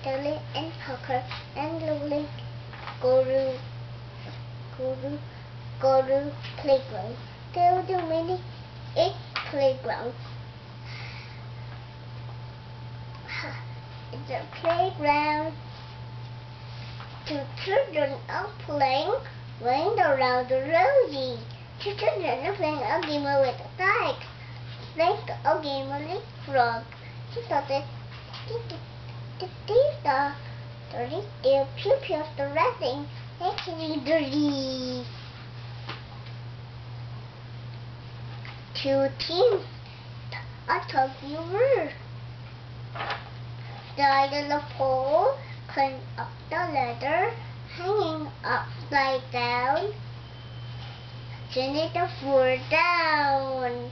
Dolly and Parker and Lily go to go to go to playground. Go to mini a playground. It's a playground. Two children are playing around the rosy. Two children are playing a game with a bike. Playing a game with a frog. She thought that the pupils are resting. Actually, dirty. Two teams. I thought you were. Died on the pole, climbed up the ladder, hanging upside down, sending the floor down.